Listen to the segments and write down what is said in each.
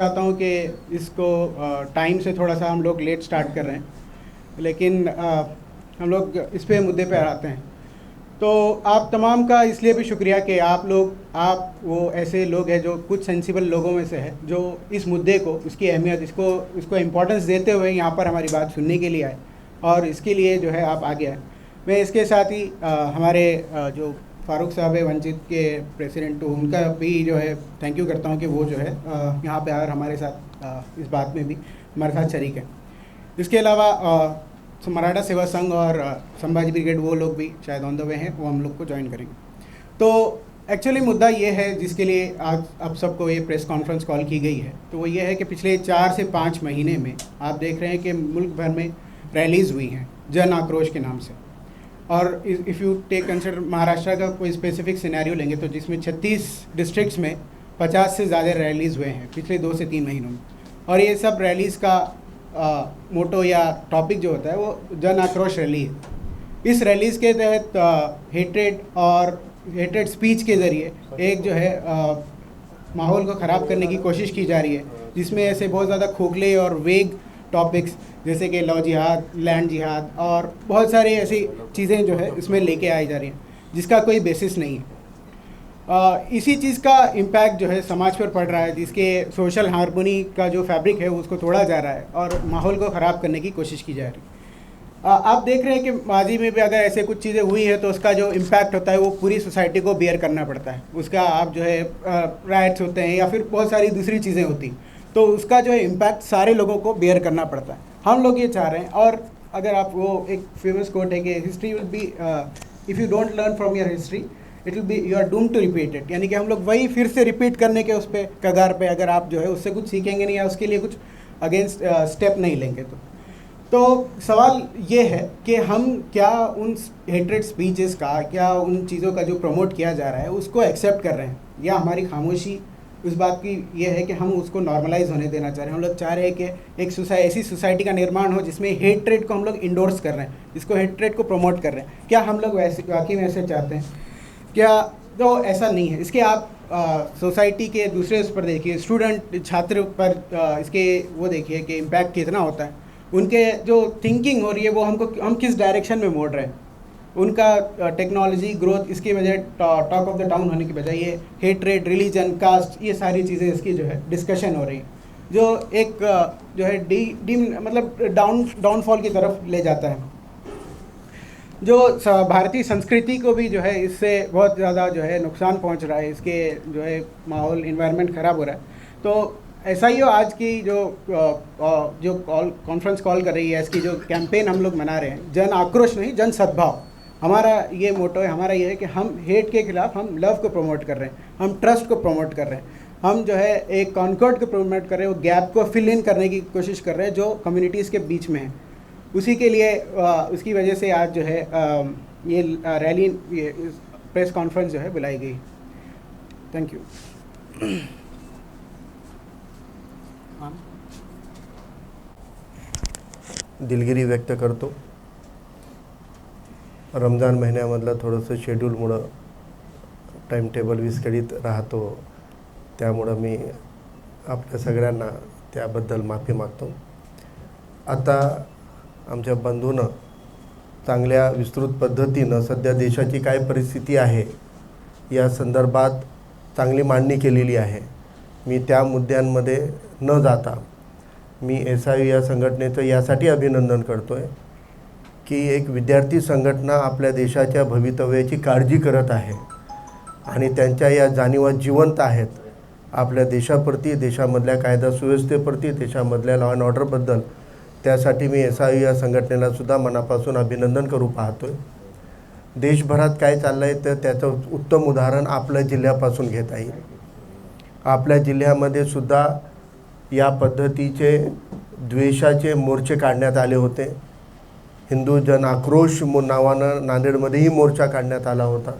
चाहता हूँ कि इसको टाइम से थोड़ा सा हम लोग लेट स्टार्ट कर रहे हैं, लेकिन हम लोग इस पे मुद्दे पे आते हैं। तो आप तमाम का इसलिए भी शुक्रिया कि आप वो ऐसे लोग हैं जो कुछ सेंसिबल लोगों में से है, जो इस मुद्दे को, इसकी अहमियत, इसको इम्पोर्टेंस देते हुए यहाँ पर हमारी बात सुनने के लिए आए, और इसके लिए जो है आप आगे आए। मैं इसके साथ ही हमारे जो फ़ारूक साहब है वंचित के प्रेसिडेंट, तो उनका भी जो है थैंक यू करता हूँ कि वो जो है यहाँ पे आकर हमारे साथ इस बात में भी हमारे साथ शरीक है। इसके अलावा मराठा सेवा संघ और संभाजी ब्रिगेड, वो लोग भी शायद ऑन द वे हैं, वो हम लोग को ज्वाइन करेंगे। तो एक्चुअली मुद्दा ये है जिसके लिए आज आप सबको ये प्रेस कॉन्फ्रेंस कॉल की गई है, तो वो ये है कि पिछले 4 से 5 महीने में आप देख रहे हैं कि मुल्क भर में रैलीज़ हुई हैं जन आक्रोश के नाम से। और if you take consider Maharashtra का कोई स्पेसिफिक सिनेरियो लेंगे तो जिसमें 36 डिस्ट्रिक्ट्स में 50 से ज़्यादा रैलीज़ हुए हैं पिछले 2 से 3 महीनों में। और ये सब रैलीज़ का मोटो या टॉपिक जो होता है वो जन आक्रोश रैली है। इस रैलीज़ के तहत हेट्रेड स्पीच के ज़रिए एक जो है माहौल को ख़राब करने की कोशिश की जा रही है, जिसमें ऐसे बहुत ज़्यादा खोखले और वेग टॉपिक्स जैसे कि लव जिहाद, लैंड जिहाद और बहुत सारी ऐसी चीज़ें जो है इसमें लेके आई जा रही हैं जिसका कोई बेसिस नहीं है। इसी चीज़ का इम्पैक्ट जो है समाज पर पड़ रहा है, जिसके सोशल हार्मोनी का जो फैब्रिक है उसको तोड़ा जा रहा है और माहौल को ख़राब करने की कोशिश की जा रही है। आप देख रहे हैं कि माजी में भी अगर ऐसे कुछ चीज़ें हुई है तो उसका जो इम्पैक्ट होता है वो पूरी सोसाइटी को बेयर करना पड़ता है। उसका आप जो है राइट्स होते हैं या फिर बहुत सारी दूसरी चीज़ें होती हैं, तो उसका जो है इम्पैक्ट सारे लोगों को बेयर करना पड़ता है। हम लोग ये चाह रहे हैं, और अगर आप वो एक फेमस कोट है कि history will be, if you don't learn from your history it will be, you are doomed to repeat it. यानी कि हम लोग वही फिर से रिपीट करने के उस पर कगार पे, अगर आप जो है उससे कुछ सीखेंगे नहीं या उसके लिए कुछ अगेंस्ट स्टेप नहीं लेंगे तो सवाल ये है कि हम क्या उन हेट्रेड स्पीचेस का, क्या उन चीज़ों का जो प्रमोट किया जा रहा है उसको एक्सेप्ट कर रहे हैं, या हमारी खामोशी उस बात की ये है कि हम उसको नॉर्मलाइज होने देना चाह रहे हैं। हम लोग चाह रहे हैं कि एक ऐसी सोसाइटी का निर्माण हो जिसमें हेट्रेड को हम लोग इंडोर्स कर रहे हैं, जिसको हेट्रेड को प्रमोट कर रहे हैं। क्या हम लोग वाकई में ऐसे चाहते हैं क्या? तो ऐसा नहीं है। इसके आप सोसाइटी के दूसरे उस पर देखिए, स्टूडेंट छात्र पर इसके वो देखिए कि इम्पैक्ट कितना होता है। उनके जो थिंकिंग हो रही है वो हम किस डायरेक्शन में मोड़ रहे हैं। उनका टेक्नोलॉजी ग्रोथ, इसकी वजह टॉक ऑफ द टाउन होने की बजाय ये हेट्रेड, रिलीजन, कास्ट, ये सारी चीज़ें इसकी जो है डिस्कशन हो रही है, जो एक जो है मतलब डाउनफॉल की तरफ ले जाता है, जो भारतीय संस्कृति को भी जो है इससे बहुत ज़्यादा जो है नुकसान पहुंच रहा है। इसके जो है माहौल, इन्वायरमेंट ख़राब हो रहा है। तो ऐसा ही हो, आज की जो कॉन्फ्रेंस कॉल कर रही है, इसकी जो कैंपेन हम लोग मना रहे हैं, जन आक्रोश नहीं, जन सद्भाव, हमारा ये मोटो है। हमारा ये है कि हम हेट के खिलाफ, हम लव को प्रमोट कर रहे हैं, हम ट्रस्ट को प्रमोट कर रहे हैं, हम जो है एक कॉन्कॉर्ड को प्रमोट कर रहे हैं, वो गैप को फिल इन करने की कोशिश कर रहे हैं जो कम्युनिटीज़ के बीच में है। उसी के लिए उसकी वजह से आज जो है ये रैली, ये प्रेस कॉन्फ्रेंस जो है बुलाई गई। Thank you. दिलगिरी व्यक्त करतो। रमजान महिन्यामधलं थोडंसं शेड्यूलमुळं टाईम टेबल विस्कळीत राहतो, त्यामुळं मी आपल्या सगळ्यांना त्याबद्दल माफी मागतो। आता आमच्या बंधूनं चांगल्या विस्तृत पद्धतीनं सध्या देशाची काय परिस्थिती आहे या संदर्भात चांगली मांडणी केलेली आहे। मी त्या मुद्द्यांमध्ये न जाता मी SIU या संघटनेचं यासाठी अभिनंदन करतो आहे की एक विद्यार्थी संघटना आपल्या देशाच्या भवितव्याची काळजी करत आहे आणि त्यांच्या या जाणीवा जिवंत आहेत आपल्या देशाप्रती, देशामधल्या कायदा सुव्यवस्थेप्रती, देशामधल्या लॉ अँड ऑर्डरबद्दल। त्यासाठी मी SIU या संघटनेला सुद्धा मनापासून अभिनंदन करू पाहतो आहे। देशभरात काय चाललं आहे तर त्याचं उत्तम उदाहरण आपल्या जिल्ह्यापासून घेता येईल। आपल्या जिल्ह्यामध्ये सुद्धा या पद्धतीचे द्वेषाचे मोर्चे काढण्यात आले होते। हिंदू जन आक्रोश नावानं नांदेडमध्येही मोर्चा काढण्यात आला होता।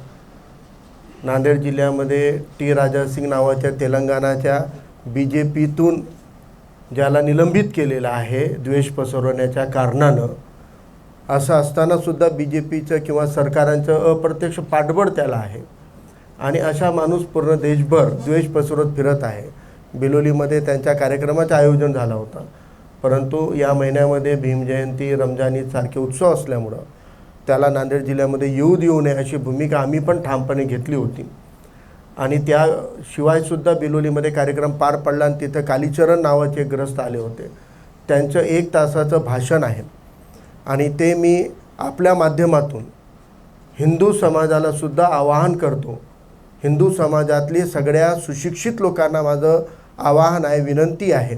नांदेड जिल्ह्यामध्ये T राजा सिंग नावाच्या तेलंगणाच्या BJPतून ज्याला निलंबित केलेलं आहे द्वेष पसरवण्याच्या कारणानं, असं असताना सुद्धा BJPचं किंवा सरकारांचं अप्रत्यक्ष पाठबळ त्याला आहे आणि अशा माणूस पूर्ण देशभर द्वेष पसरवत फिरत आहे। बिलोलीमध्ये त्यांच्या कार्यक्रमाचं आयोजन झालं होतं. परंतु या महिन्यामध्ये भीमजयंती, रमजान ईद सारखे उत्सव असल्यामुळं त्याला नांदेड जिल्ह्यामध्ये येऊ देऊ नये अशी भूमिका आम्ही पण ठामपणे घेतली होती. आणि त्याशिवायसुद्धा बिलोलीमध्ये कार्यक्रम पार पडला आणि तिथं कालीचरण नावाचे एक ग्रस्त आले होते. त्यांचं 1 तासाचं भाषण आहे आणि ते मी आपल्या माध्यमातून हिंदू समाजालासुद्धा आवाहन करतो. हिंदू समाजातली सगळ्या सुशिक्षित लोकांना माझं आवाहन आहे, विनंती आहे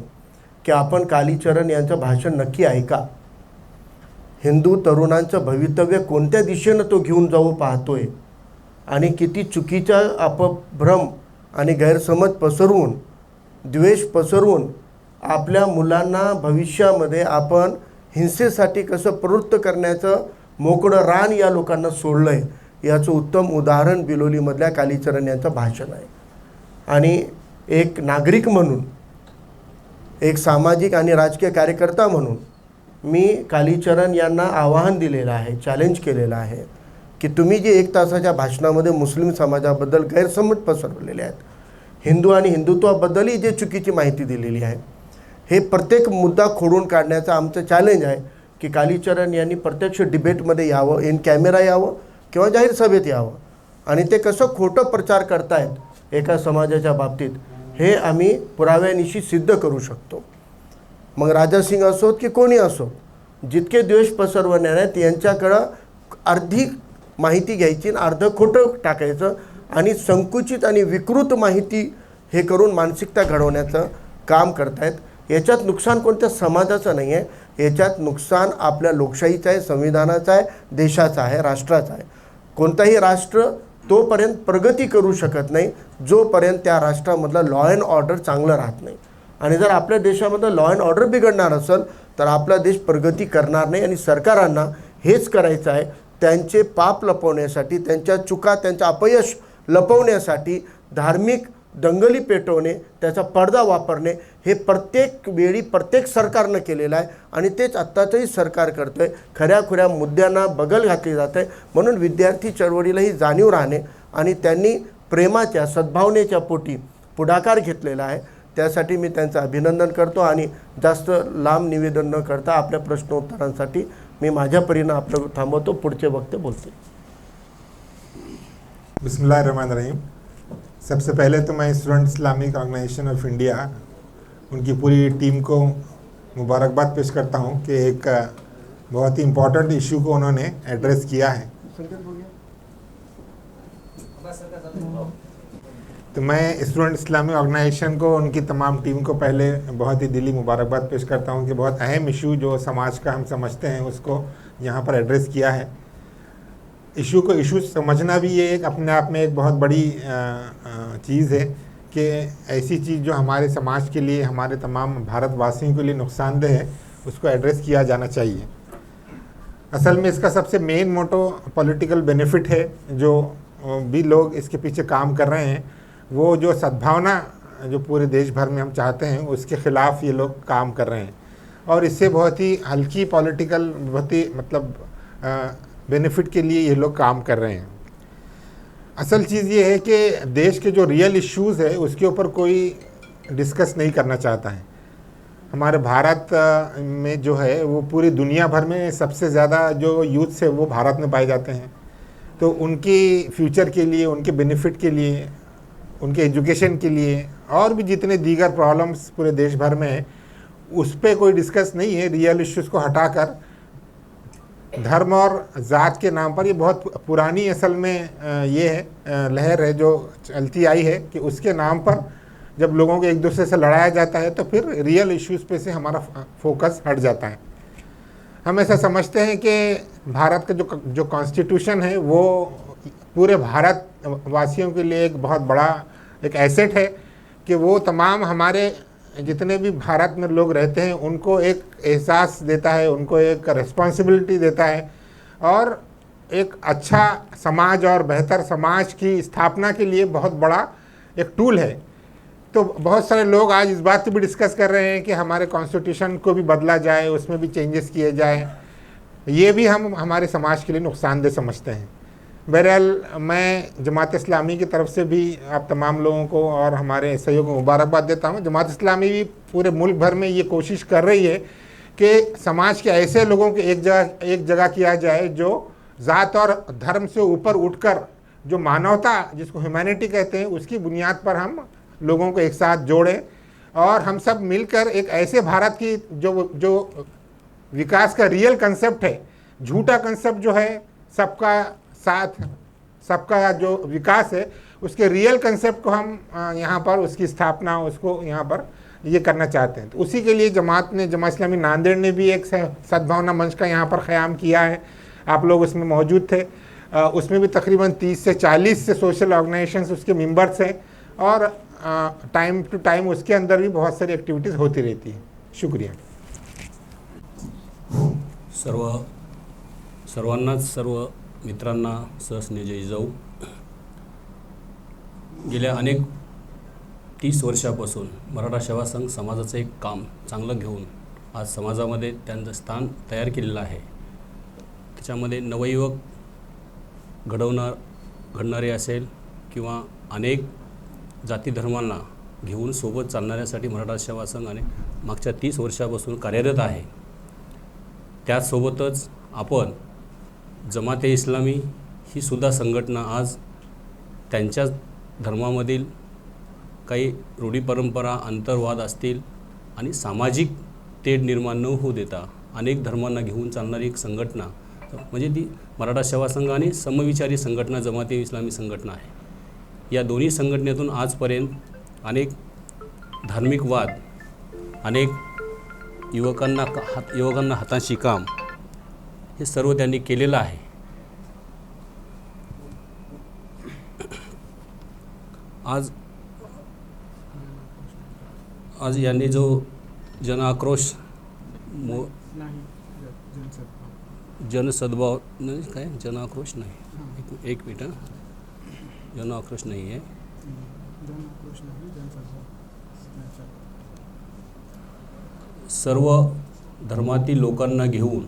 की आपण कालीचरण यांचं भाषण नक्की ऐका. हिंदू तरुणांचं भवितव्य कोणत्या दिशेनं तो घेऊन जाऊ पाहतोय आणि किती चुकीचा अपभ्रम आणि गैरसमज पसरवून, द्वेष पसरवून आपल्या मुलांना भविष्यामध्ये आपण हिंसेसाठी कसं प्रवृत्त करण्याचं मोकळं रान या लोकांना सोडलं आहे, याचं उत्तम उदाहरण बिलोलीमधल्या कालीचरण यांचं भाषण आहे. आणि एक नागरिक म्हणून, एक सामाजिक आणि राजकीय कार्यकर्ता म्हणून मी कालीचरण यांना आवाहन दिलेलं आहे, चॅलेंज केलेलं आहे की तुम्ही जे 1 तासाच्या भाषणामध्ये मुस्लिम समाजाबद्दल गैरसमज पसरवलेले आहेत, हिंदू आणि हिंदुत्वाबद्दलही जे चुकीची माहिती दिलेली आहे, हे प्रत्येक मुद्दा खोडून काढण्याचं आमचं चॅलेंज आहे की कालीचरण यांनी प्रत्यक्ष डिबेटमध्ये यावं, इन कॅमेरा यावं किंवा जाहीर सभेत यावं आणि ते कसं खोटं प्रचार करतायत एका समाजाच्या बाबतीत हे आम्ही पुराव्यानिशी सिद्ध करू शकतो. मग राजासिंग असोत की कोणी असो, जितके द्वेष पसरवणार आहेत यांच्याकडं अर्धी माहिती घ्यायची आणि अर्धं खोटं टाकायचं आणि संकुचित आणि विकृत माहिती हे करून मानसिकता घडवण्याचं काम करतायत. याच्यात नुकसान कोणत्या समाजाचं नाही आहे, याच्यात नुकसान आपल्या लोकशाहीचं आहे, संविधानाचं आहे, देशाचं आहे, राष्ट्राचं आहे. कोणताही राष्ट्र तोपर्यंत प्रगती करू शकत नाही जोपर्यंत त्या राष्ट्रामधलं लॉ अँड ऑर्डर चांगलं राहत नाही. आणि जर आपल्या देशामधलं लॉ अँड ऑर्डर बिघडणार असेल तर आपला देश प्रगती करणार नाही. आणि सरकारांना हेच करायचं आहे, त्यांचे पाप लपवण्यासाठी, त्यांच्या चुका, त्यांचं अपयश लपवण्यासाठी धार्मिक दंगली पेटवणे, त्याचा पडदा वापरणे हे प्रत्येक वेळी प्रत्येक सरकारनं केलेलं आहे आणि तेच आत्ताचंही सरकार करतो आहे. खऱ्या मुद्द्यांना बगल घातली जात आहे. म्हणून विद्यार्थी चळवळीलाही जाणीव राहणे आणि त्यांनी प्रेमाच्या, सद्भावनेच्या पोटी पुढाकार घेतलेला आहे. त्यासाठी मी त्यांचं अभिनंदन करतो आणि जास्त लांब निवेदन न करता आपल्या प्रश्नोत्तरांसाठी मी माझ्या परीनं आपलं थांबवतो. पुढचे वक्ते बोलते. बिस्मिल्लाहिर्रहमानिर्रहीम. सबसे पहले तो मैं student Islamic organisation of India, उनकी पूरी टीम को मुबारकबाद पेश करता हूं कि एक बहुत ही इम्पोर्टेंट इशू को उन्होंने एड्रेस किया है. तो मैं स्टूडेंट इस्लामिक ऑर्गेनाइजेशन को, उनकी तमाम टीम को पहले बहुत ही दिली मुबारकबाद पेश करता हूं कि बहुत अहम इशू जो समाज का हम समझते हैं उसको यहाँ पर एड्रेस किया है. इशू समझना भी ये एक अपने आप में एक बहुत बड़ी चीज़ है कि ऐसी चीज़ जो हमारे समाज के लिए, हमारे तमाम भारतवासियों के लिए नुकसानदेह है, उसको एड्रेस किया जाना चाहिए. असल में इसका सबसे मेन मोटो पॉलिटिकल बेनिफिट है. जो भी लोग इसके पीछे काम कर रहे हैं वो जो सद्भावना जो पूरे देश भर में हम चाहते हैं उसके ख़िलाफ़ ये लोग काम कर रहे हैं और इससे बहुत ही हल्की पॉलिटिकल, बहुत ही मतलब बेनिफिट के लिए ये लोग काम कर रहे हैं. असल चीज़ ये है कि देश के जो रियल इश्यूज़ है उसके ऊपर कोई डिस्कस नहीं करना चाहता है. हमारे भारत में जो है वो पूरी दुनिया भर में सबसे ज़्यादा जो यूथ्स है वो भारत में पाए जाते हैं. तो उनकी फ्यूचर के लिए, उनके बेनिफिट के लिए, उनके एजुकेशन के लिए और भी जितने दीगर प्रॉब्लम्स पूरे देश भर में है उस पर कोई डिस्कस नहीं है. रियल इश्यूज़ को हटाकर धर्म और ज़ात के नाम पर, ये बहुत पुरानी असल में ये है लहर है जो चलती आई है कि उसके नाम पर जब लोगों को एक दूसरे से लड़ाया जाता है तो फिर रियल इश्यूज़ पे से हमारा फोकस हट जाता है. हम ऐसा समझते हैं कि भारत का जो कॉन्स्टिट्यूशन है वो पूरे भारत वासियों के लिए एक बहुत बड़ा एक एसेट है कि वो तमाम हमारे जितने भी भारत में लोग रहते हैं उनको एक एहसास देता है, उनको एक रिस्पॉन्सिबिलिटी देता है और एक अच्छा समाज और बेहतर समाज की स्थापना के लिए बहुत बड़ा एक टूल है. तो बहुत सारे लोग आज इस बात पे भी डिस्कस कर रहे हैं कि हमारे कॉन्स्टिट्यूशन को भी बदला जाए, उसमें भी चेंजेस किए जाए. ये भी हम हमारे समाज के लिए नुकसानदेह समझते हैं. बहरहाल मैं जमात इस्लामी की तरफ से भी आप तमाम लोगों को और हमारे सहयोग को मुबारकबाद देता हूँ। जमात इस्लामी भी पूरे मुल्क भर में ये कोशिश कर रही है कि समाज के ऐसे लोगों को एक जगह किया जाए जो ज़ात और धर्म से ऊपर उठकर जो मानवता, जिसको ह्यूमैनिटी कहते हैं, उसकी बुनियाद पर हम लोगों को एक साथ जोड़ें और हम सब मिलकर एक ऐसे भारत की जो विकास का रियल कंसेप्ट है, झूठा कंसेप्ट जो है सबका साथ सबका जो विकास है, उसके रियल कंसेप्ट को हम यहाँ पर उसकी स्थापना, उसको यहाँ पर ये करना चाहते हैं। तो उसी के लिए जमात इस्लामी नांदेड़ ने भी एक सद्भावना मंच का यहाँ पर क़याम किया है। आप लोग उसमें मौजूद थे। उसमें भी तकरीबन 30 से 40 से सोशल ऑर्गेनाइजेशंस उसके मेंबर्स हैं और टाइम टू टाइम उसके अंदर भी बहुत सारी एक्टिविटीज़ होती रहती हैं। शुक्रिया। सर्वांनाच, सर्व मित्रांना सहस्ने जय जाऊ। गेल्या अनेक 30 वर्षापासून मराठा सेवा संघ समाजाचं एक काम चांगलं घेऊन आज समाजामध्ये त्यांचं स्थान तयार केलेलं आहे। त्याच्यामध्ये नवयुवक घडणारे असेल किंवा अनेक जाती धर्मांना घेऊन सोबत चालणाऱ्यासाठी मराठा सेवा संघ आणि मागच्या 30 वर्षापासून कार्यरत आहे। त्यासोबतच आपण जमाते इस्लामी ही सुद्धा संघटना आज त्यांच्या धर्मामधील काही रूढी परंपरा, अंतर्वाद असतील आणि सामाजिक तेढ निर्माण न होऊ देता अनेक धर्मांना घेऊन चालणारी एक संघटना म्हणजे ती मराठा सेवा संघ आणि समविचारी संघटना जमाते इस्लामी संघटना आहे। या दोन्ही संघटनेतून आजपर्यंत अनेक धार्मिक वाद, अनेक युवकांना हाताशी काम हे सर्व त्यांनी केलेलं आहे। आज यांनी जो जनआक्रोश जनसद्भाव नाही, काय जनआक्रोश नाही, एक मिनिट, जनआक्रोश नाही आहे, सर्व धर्मातील लोकांना घेऊन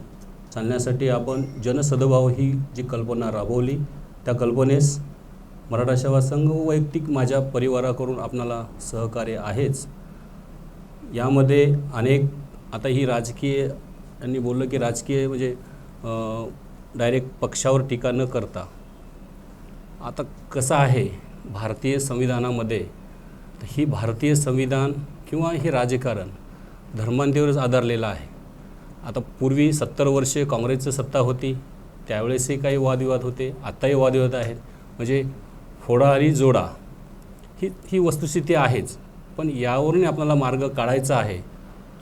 चालण्यासाठी आपण जनसद्भाव ही जी कल्पना राबवली, त्या कल्पनेस मराठा सेवा संघ वैयक्तिक माझ्या परिवाराकडून आपणाला सहकार्य आहेच। यामध्ये अनेक आता ही राजकीय, यांनी बोललं की राजकीय म्हणजे डायरेक्ट पक्षावर टीका न करता, आता कसं आहे भारतीय संविधानामध्ये, तर ही भारतीय संविधान किंवा हे राजकारण धर्मांतेवरच आधारलेलं आहे। आता पूर्वी 70 वर्षे काँग्रेसची सत्ता होती, त्यावेळेसही काही वादविवाद होते, आताही वादविवाद आहेत। म्हणजे फोडा आणि जोडा ही वस्तुस्थिती आहेच, पण यावरून आपल्याला मार्ग काढायचा आहे।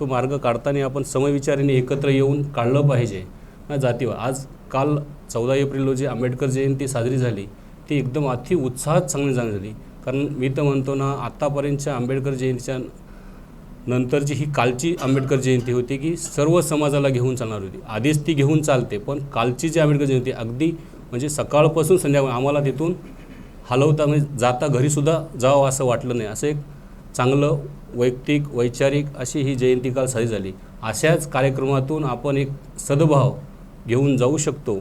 तो मार्ग काढताना आपण समविचाराने एकत्र येऊन काढलं पाहिजे ना जातीवाद। आज काल 14 एप्रिल रोजी आंबेडकर जयंती साजरी झाली, ती एकदम अति उत्साहात चांगली झाली। कारण मी तर म्हणतो ना, आत्तापर्यंतच्या आंबेडकर जयंतीच्या नंतरची ही कालची आंबेडकर जयंती होती की सर्व समाजाला घेऊन चालणार होती। आधीच ती घेऊन चालते, पण कालची जी आंबेडकर जयंती अगदी म्हणजे सकाळपासून संध्याकाळ आम्हाला तिथून हलवता म्हणजे जाता घरीसुद्धा जावं असं वाटलं नाही। असं एक चांगलं वैचारिक अशी ही जयंती काल साजरी झाली। अशाच कार्यक्रमातून आपण एक सद्भाव घेऊन जाऊ शकतो।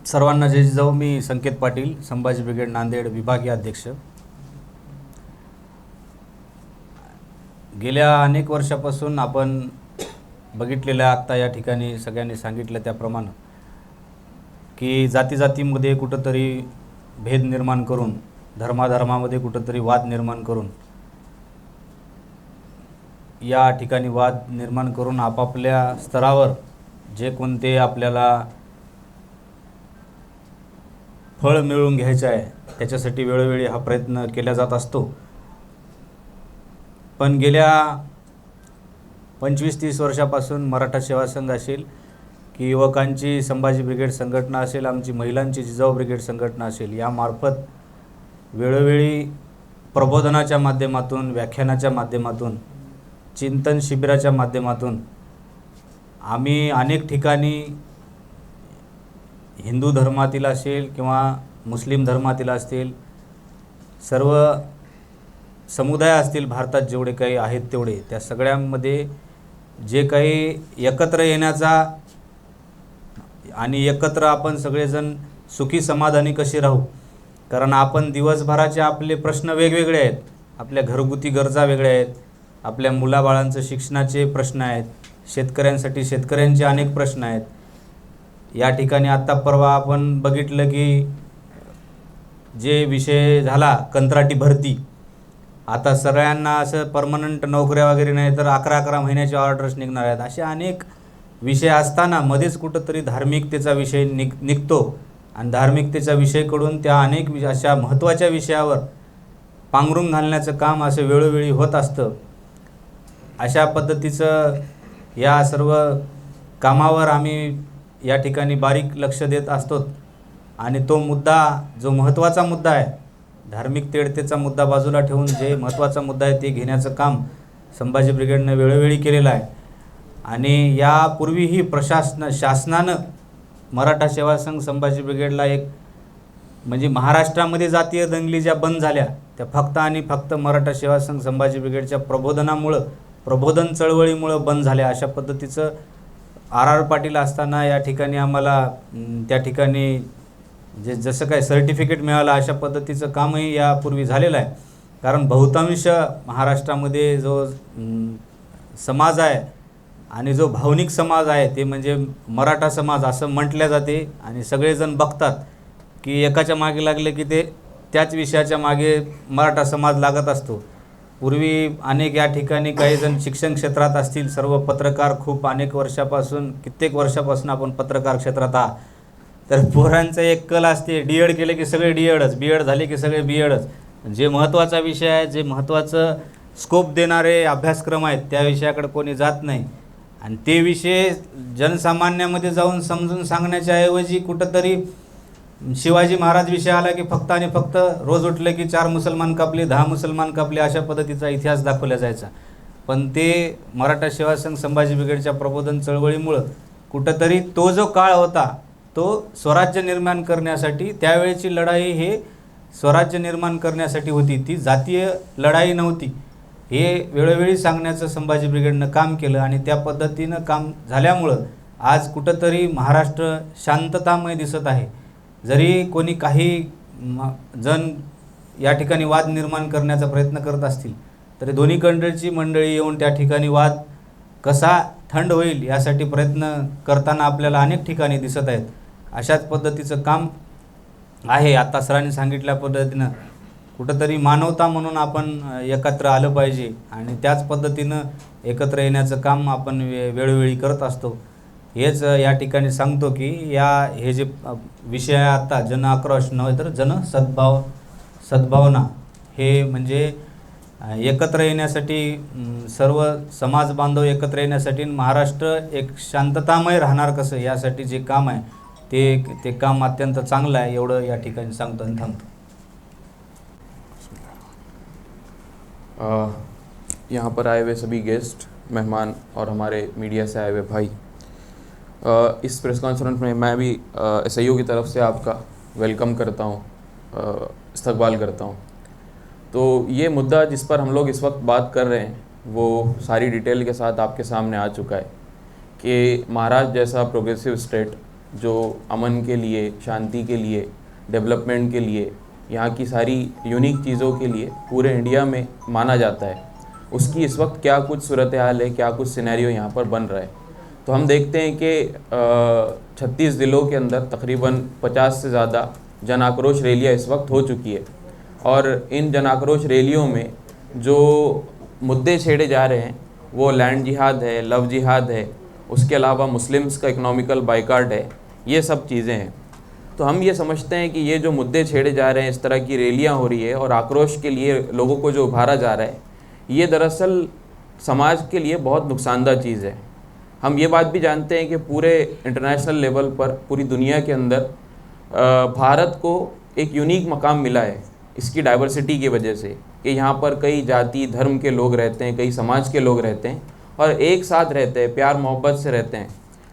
सर्वांना जय जाऊ। मी संकेत पाटील, संभाजी ब्रिगेड नांदेड विभागीय अध्यक्ष। गेल्या अनेक वर्षापासून आपण बघितलेल्या, आत्ता या ठिकाणी सगळ्यांनी सांगितलं त्याप्रमाणे की जातीमध्ये कुठंतरी भेद निर्माण करून, धर्मामध्ये कुठंतरी वाद निर्माण करून, या ठिकाणी वाद निर्माण करून आपापल्या स्तरावर जे कोणते आपल्याला फळ मिळवून घ्यायचं आहे त्याच्यासाठी वेळोवेळी हा प्रयत्न केला जात असतो। पण गेल्या 25-30 वर्षापासून मराठा सेवा संघ असेल की युवकांची संभाजी ब्रिगेड संघटना असेल, आमची महिलांची जिजाऊ ब्रिगेड संघटना असेल, यामार्फत वेळोवेळी प्रबोधनाच्या माध्यमातून, व्याख्यानाच्या माध्यमातून, चिंतन शिबिराच्या माध्यमातून आम्ही अनेक ठिकाणी हिंदू धर्मातील असेल किंवा मुस्लिम धर्मातील असतील, सर्व समुदाय असतील भारतात जेवढे काही आहेत तेवढे, त्या सगळ्यांमध्ये जे काही एकत्र येण्याचा आणि एकत्र आपण सगळेजण सुखी समाधानी कसे राहू, कारण आपण दिवसभराचे आपले प्रश्न वेगवेगळे आहेत, आपल्या घरगुती गरजा वेगळ्या आहेत, आपल्या मुलाबाळांचं शिक्षणाचे प्रश्न आहेत, शेतकऱ्यांसाठी शेतकऱ्यांचे अनेक प्रश्न आहेत. या ठिकाणी आत्ता परवा आपण बघितलं की जे विषय झाला कंत्राटी भरती, आता सगळ्यांना असं परमनंट नोकऱ्या वगैरे नाही तर 11-11 महिन्याचे ऑर्डर्स निघणार आहेत. असे अनेक विषय असताना मध्येच कुठंतरी धार्मिकतेचा विषय निघतो आणि धार्मिकतेच्या विषयकडून त्या अनेक अशा महत्त्वाच्या विषयावर पांघरून घालण्याचं काम असं वेळोवेळी होत असतं. अशा पद्धतीचं या सर्व कामावर आम्ही या ठिकाणी बारीक लक्ष देत असतो आणि तो मुद्दा जो महत्त्वाचा मुद्दा आहे, धार्मिक तेढतेचा मुद्दा बाजूला ठेवून जे महत्त्वाचा मुद्दा आहे ते घेण्याचं काम संभाजी ब्रिगेडनं वेळोवेळी केलेलं आहे. आणि यापूर्वीही शासनानं मराठा सेवा संघ संभाजी ब्रिगेडला एक म्हणजे महाराष्ट्रामध्ये जातीय दंगली ज्या बंद झाल्या त्या फक्त आणि फक्त मराठा सेवा संघ संभाजी ब्रिगेडच्या प्रबोधन चळवळीमुळं बंद झाल्या. अशा पद्धतीचं RR पाटील असताना या ठिकाणी आम्हाला त्या ठिकाणी जसं काय सर्टिफिकेट मिळालं अशा पद्धतीचं कामही यापूर्वी झालेलं आहे. कारण बहुतांश महाराष्ट्रामध्ये जो समाज आहे आणि जो भावनिक समाज आहे ते म्हणजे मराठा समाज असं म्हटल्या जाते आणि सगळेजण बघतात की एकाच्या मागे लागले की ते त्याच विषयाच्या मागे मराठा समाज लागत असतो. पूर्वी अनेक या ठिकाणी काही जण शिक्षण क्षेत्रात असतील, सर्व पत्रकार खूप अनेक वर्षापासून कित्येक वर्षापासून आपण पत्रकार क्षेत्रात आहात, तर पोरांचं एक कल असते D.Ed केले की सगळे D.Edच, B.Ed झाले की सगळे B.Edच. जे महत्त्वाचा विषय आहे, जे महत्त्वाचं स्कोप देणारे अभ्यासक्रम आहेत त्या विषयाकडे कोणी जात नाही आणि ते विषय जनसामान्यामध्ये जाऊन समजून सांगण्याच्या ऐवजी कुठंतरी शिवाजी महाराज विषय आला की फक्त आणि फक्त रोज उठले की 4 मुसलमान कापले, 10 मुसलमान कापले अशा पद्धतीचा इतिहास दाखवला जायचा. पण ते मराठा सेवा संघ संभाजी ब्रिगेडच्या प्रबोधन चळवळीमुळं कुठंतरी तो जो काळ होता तो स्वराज्य निर्माण करण्यासाठी, त्यावेळेची लढाई हे स्वराज्य निर्माण करण्यासाठी होती, ती जातीय लढाई नव्हती, हे वेळोवेळी सांगण्याचं संभाजी ब्रिगेडनं काम केलं. आणि त्या पद्धतीनं काम झाल्यामुळं आज कुठंतरी महाराष्ट्र शांततामय दिसत आहे. जरी कोणी काही जण या ठिकाणी वाद निर्माण करण्याचा प्रयत्न करत असतील तरी दोन्ही कंट्रीची मंडळी येऊन त्या ठिकाणी वाद कसा थंड होईल यासाठी प्रयत्न करताना आपल्याला अनेक ठिकाणी दिसत आहेत. अशाच पद्धतीचं काम आहे. आता सरांनी सांगितल्या पद्धतीनं कुठंतरी मानवता म्हणून आपण एकत्र आलं पाहिजे आणि त्याच पद्धतीनं एकत्र येण्याचं काम आपण वेळोवेळी करत असतो. हेच या ठिकाणी सांगतो की हे जे विषय आहे आता जन आक्रोश नव्हे तर जन सद्भावना, हे म्हणजे एकत्र येण्यासाठी सर्व समाज बांधव एकत्र येण्यासाठी महाराष्ट्र एक शांततामय राहणार कसं यासाठी जे काम आहे ते काम अत्यंत चांगलं आहे, एवढं या ठिकाणी सांगतो आणि थांबतो. यहाँ पर आए हुए सभी गेस्ट, मेहमान और हमारे मीडिया से आए हुए भाई, इस प्रेस कॉन्फ्रेंस में मैं भी SIO की तरफ से आपका वेलकम करता हूँ, इस्तकबाल करता हूँ. तो ये मुद्दा जिस पर हम लोग इस वक्त बात कर रहे हैं वो सारी डिटेल के साथ आपके सामने आ चुका है कि महाराष्ट्र जैसा प्रोग्रेसिव स्टेट जो अमन के लिए, शांति के लिए, डेवलपमेंट के लिए, यहाँ की सारी यूनिक चीज़ों के लिए पूरे इंडिया में माना जाता है, उसकी इस वक्त क्या कुछ सूरत हाल है, क्या कुछ सिनेरियो यहाँ पर बन रहा है. तो हम देखते हैं कि 36 ज़िलों के अंदर तकरीबन 50 से ज़्यादा जन आक्रोश रैलियाँ इस वक्त हो चुकी है और इन जन आक्रोश रैलियों में जो मुद्दे छेड़े जा रहे हैं वो लैंड जिहाद है, लव जिहाद है, उसके अलावा मुस्लिम्स का इकोनॉमिकल बाइकाट है, ये सब चीज़ें हैं. तो हम ये समझते हैं कि ये जो मुद्दे छेड़े जा रहे हैं, इस तरह की रैलियाँ हो रही है और आक्रोश के लिए लोगों को जो उभारा जा रहा है, ये दरअसल समाज के लिए बहुत नुकसानदायक चीज़ है. हम ये बात भी जानते हैं कि पूरे इंटरनेशनल लेवल पर पूरी दुनिया के अंदर भारत को एक यूनिक मकाम मिला है इसकी डाइवर्सिटी की वजह से कि यहाँ पर कई जाति धर्म के लोग रहते हैं, कई समाज के लोग रहते हैं और एक साथ रहते हैं, प्यार मोहब्बत से रहते हैं.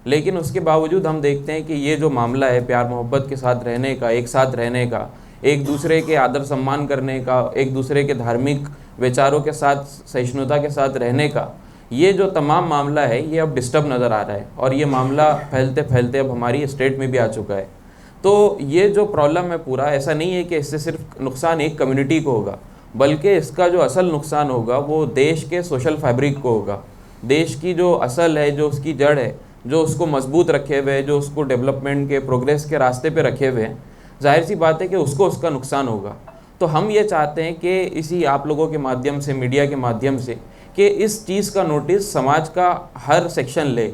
लेकिन उसके बावजूद हम देखते हैं कि ये जो मामला है प्यार मोहब्बत के साथ रहने का, एक साथ रहने का, एक दूसरे के आदर सम्मान करने का, एक दूसरे के धार्मिक विचारों के साथ सहिष्णुता के साथ रहने का, ये जो तमाम मामला है ये अब डिस्टर्ब नज़र आ रहा है और ये मामला फैलते फैलते अब हमारी स्टेट में भी आ चुका है। तो ये जो प्रॉब्लम है पूरा, ऐसा नहीं है कि इससे सिर्फ नुकसान एक कम्युनिटी को होगा, बल्कि इसका जो असल नुकसान होगा वो देश के सोशल फैब्रिक को होगा। देश की जो असल है, जो उसकी जड़ है, जो उसको मजबूत रखे हुए है, जो उसको डेवलपमेंट के प्रोग्रेस के रास्ते पे रखे हुए हैं, जाहिर सी बात है कि उसको उसका नुकसान होगा। तो हम ये चाहते हैं कि इसी आप लोगों के माध्यम से, मीडिया के माध्यम से, कि इस चीज़ का नोटिस समाज का हर सेक्शन ले।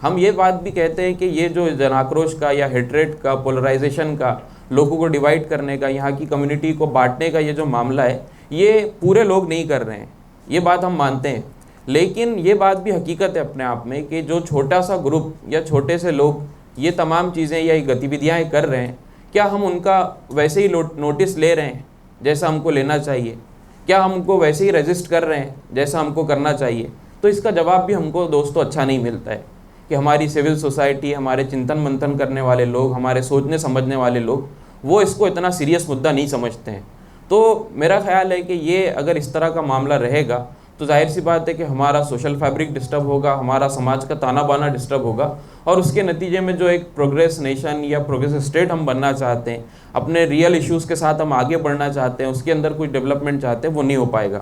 हम ये बात भी कहते हैं कि ये जो जनाक्रोश का या हेट्रेट का, पोलराइजेशन का, लोगों को डिवाइड करने का, यहाँ की कम्युनिटी को बांटने का ये जो मामला है, ये पूरे लोग नहीं कर रहे हैं, ये बात हम मानते हैं। लेकिन ये बात भी हकीकत है अपने आप में कि जो छोटा सा ग्रुप या छोटे से लोग ये तमाम चीज़ें या गतिविधियाँ कर रहे हैं, क्या हम उनका वैसे ही नोटिस ले रहे हैं जैसा हमको लेना चाहिए? क्या हम उनको वैसे ही रजिस्ट कर रहे हैं जैसा हमको करना चाहिए? तो इसका जवाब भी हमको दोस्तों अच्छा नहीं मिलता है कि हमारी सिविल सोसाइटी, हमारे चिंतन मंथन करने वाले लोग, हमारे सोचने समझने वाले लोग, वो इसको इतना सीरियस मुद्दा नहीं समझते हैं। तो मेरा ख्याल है कि ये अगर इस तरह का मामला रहेगा तो जाहिर सी बात है कि हमारा सोशल फैब्रिक डिस्टर्ब होगा, हमारा समाज का ताना बाना डिस्टर्ब होगा और उसके नतीजे में जो एक प्रोग्रेस नेशन या प्रोग्रेस स्टेट हम बनना चाहते हैं, अपने रियल इश्यूज़ के साथ हम आगे बढ़ना चाहते हैं, उसके अंदर कुछ डेवलपमेंट चाहते हैं, वो नहीं हो पाएगा।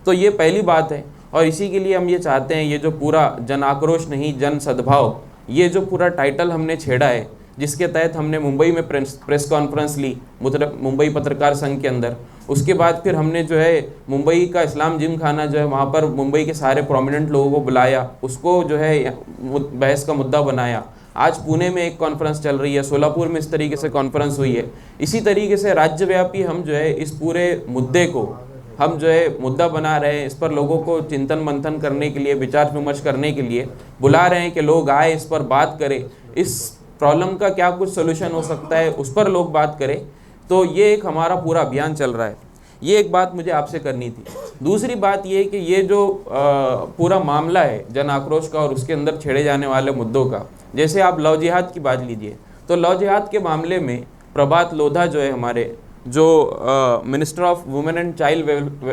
तो ये पहली बात है और इसी के लिए हम ये चाहते हैं, ये जो पूरा जन आक्रोश नहीं जन सद्भाव, ये जो पूरा टाइटल हमने छेड़ा है, जिसके तहत हमने मुंबई में प्रेस कॉन्फ्रेंस ली, मुंबई पत्रकार संघ के अंदर, उसके बाद फिर हमने जो है मुंबई का इस्लाम जिम खाना जो है वहाँ पर मुंबई के सारे प्रोमिनेंट लोगों को बुलाया, उसको जो है बहस का मुद्दा बनाया। आज पुणे में एक कॉन्फ्रेंस चल रही है, सोलापुर में इस तरीके से कॉन्फ्रेंस हुई है। इसी तरीके से राज्यव्यापी हम जो है इस पूरे मुद्दे को हम जो है मुद्दा बना रहे हैं, इस पर लोगों को चिंतन मंथन करने के लिए, विचार विमर्श करने के लिए बुला रहे हैं कि लोग आए, इस पर बात करें, इस प्रॉब्लम का क्या कुछ सोल्यूशन हो सकता है उस पर लोग बात करें। तो ये एक हमारा पूरा अभियान चल रहा है। ये एक बात मुझे आपसे करनी थी। दूसरी बात ये है कि ये जो पूरा मामला है जन आक्रोश का और उसके अंदर छेड़े जाने वाले मुद्दों का, जैसे आप लव जिहाद की बात लीजिए, तो लव जिहाद के मामले में प्रभात लोधा जो है हमारे जो minister of women and child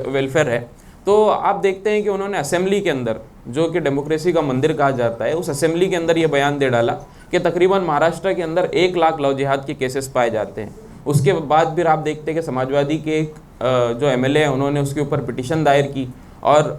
welfare है, तो आप देखते हैं कि उन्होंने असेंबली के अंदर, जो कि डेमोक्रेसी का मंदिर कहा जाता है, उस असेंबली के अंदर ये बयान दे डाला कि तकरीबन महाराष्ट्र के अंदर 1 लाख लव जिहाद के केसेस पाए जाते हैं। उसके बाद फिर आप देखते हैं कि समाजवादी के एक जो एमएलए है उन्होंने उसके ऊपर पिटीशन दायर की और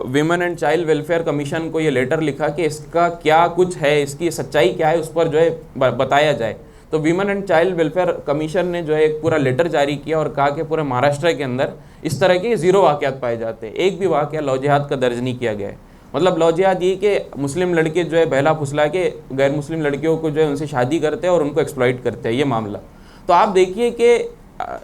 women and child welfare commission को ये लेटर लिखा कि इसका क्या कुछ है, इसकी सच्चाई क्या है, उस पर जो है बताया जाए। तो women and child welfare commission ने जो है एक पूरा लेटर जारी किया और कहा कि पूरे महाराष्ट्र के अंदर इस तरह के 0 वाक़यात पाए जाते हैं, एक भी वाक़या लव जिहाद का दर्ज नहीं किया गया है। मतलब लव जिहाद ये कि मुस्लिम लड़के जो है बहला फुसला के गैर मुस्लिम लड़कियों को जो है उनसे शादी करते हैं और उनको एक्सप्लॉइट करते हैं, ये मामला। तो आप देखिए कि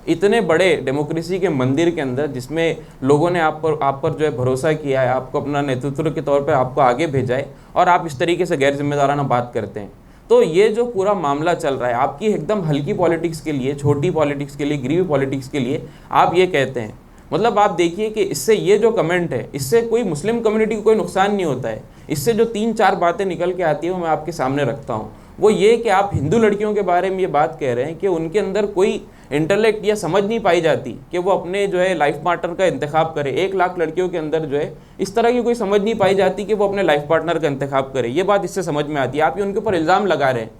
इतने बड़े डेमोक्रेसी के मंदिर के अंदर, जिसमें लोगों ने आप पर जो है भरोसा किया है, आपको अपना नेतृत्व के तौर पर आपको आगे भेजा है, और आप इस तरीके से गैर जिम्मेदाराना बात करते हैं। तो ये जो पूरा मामला चल रहा है, आपकी एकदम हल्की पॉलिटिक्स के लिए, छोटी पॉलिटिक्स के लिए, गरीबी पॉलिटिक्स के लिए आप ये कहते हैं। मतलब आप देखिए कि इससे ये जो कमेंट है, इससे कोई मुस्लिम कम्युनिटी को कोई नुकसान नहीं होता है। इससे जो 3-4 बातें निकल के आती है वो मैं आपके सामने रखता हूँ। वो ये कि आप हिंदू लड़कियों के बारे में ये बात कह रहे हैं कि उनके अंदर कोई इंटेलेक्ट या समझ नहीं पाई जाती कि वो अपने जो है लाइफ पार्टनर का इंतखाब करे। 1 लाख लड़कियों के अंदर जो है इस तरह की कोई समझ नहीं पाई जाती कि वो अपने लाइफ पार्टनर का इंतखाब करे। ये बात इससे समझ में आती है। आप ये उनके ऊपर इल्ज़ाम लगा रहे हैं।